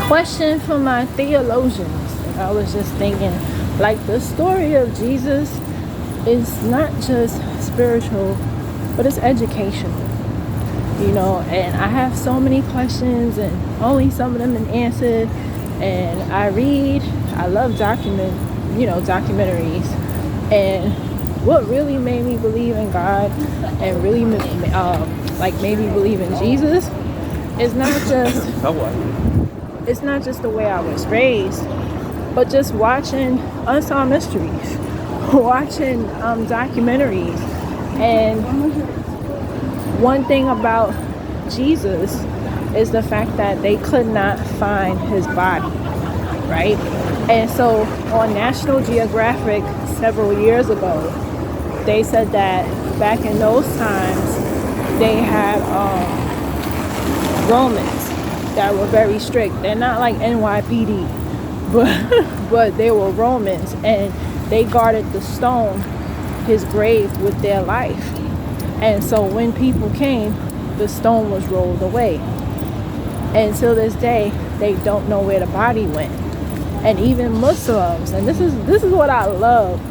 question for my theologians. And I was just thinking, like, the story of Jesus is not just spiritual, but it's educational. And I have so many questions, and only some of them been answered. And I love documentaries. And what really made me believe in God and really made me believe in Jesus is not just the way I was raised, but just watching Unsolved Mysteries, watching documentaries. And one thing about Jesus is the fact that they could not find his body, right? And so on National Geographic several years ago, they said that back in those times, they had Romans that were very strict. They're not like NYPD, but they were Romans, and they guarded the stone, his grave, with their life. And so when people came, the stone was rolled away. And till this day, they don't know where the body went. And even Muslims, and this is what I love,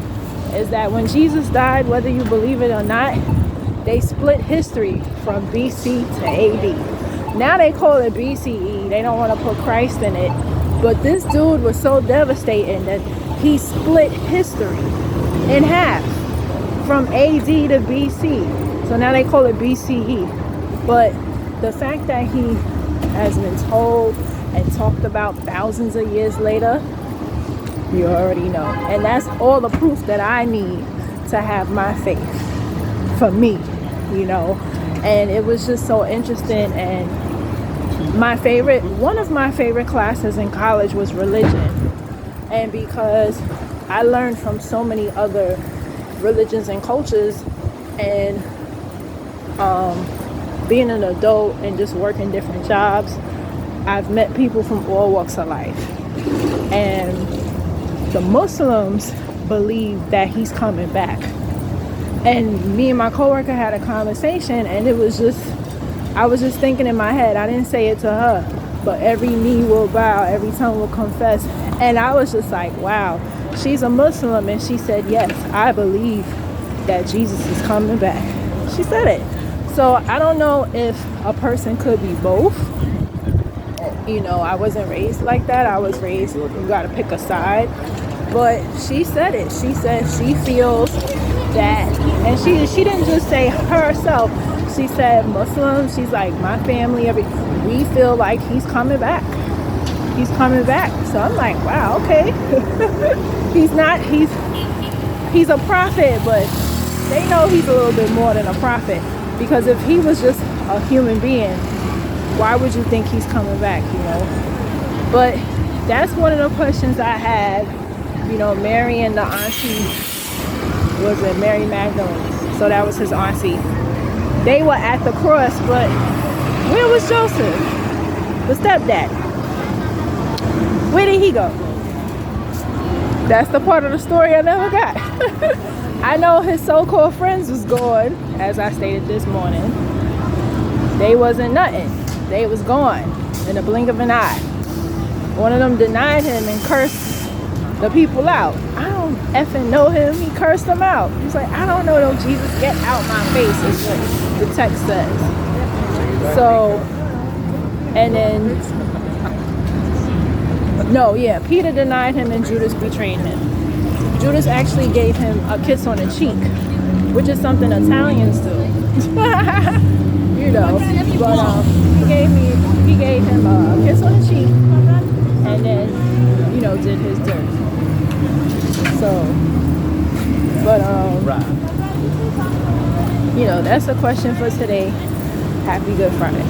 is that when Jesus died, whether you believe it or not, they split history from BC to AD. Now they call it BCE. They don't want to put Christ in it. But this dude was so devastating that he split history in half from AD to BC. So now they call it BCE. But the fact that he has been told and talked about thousands of years later, you already know. And that's all the proof that I need to have my faith for me, And it was just so interesting. And one of my favorite classes in college was religion. And because I learned from so many other religions and cultures, and being an adult and just working different jobs, I've met people from all walks of life. And the Muslims believe that he's coming back. And me and my coworker had a conversation, and I was just thinking in my head, I didn't say it to her, but every knee will bow, every tongue will confess. And I was just like, wow, she's a Muslim. And she said, yes, I believe that Jesus is coming back. She said it. So I don't know if a person could be both. I wasn't raised like that. I was raised, you got to pick a side. But she said it. She said she feels that, and she didn't just say herself. She said Muslims, she's like, my family, we feel like he's coming back. He's coming back. So I'm like, wow, okay. He's a prophet, but they know he's a little bit more than a prophet. Because if he was just a human being, why would you think he's coming back, But that's one of the questions I had. Mary and the auntie, was it Mary Magdalene? So that was his auntie. They were at the cross, but where was Joseph, the stepdad? Where did he go? That's the part of the story I never got. I know his so-called friends was gone, as I stated this morning. They wasn't nothing. They was gone in the blink of an eye. One of them denied him and cursed the people out. I don't effing know him. He cursed them out. He's like, I don't know, Jesus, get out my face, is what the text says. So, and then, Peter denied him and Judas betrayed him. Judas actually gave him a kiss on the cheek, which is something Italians do. But he gave him a kiss on the cheek, and then, did his dirt. So, but that's a question for today. Happy Good Friday.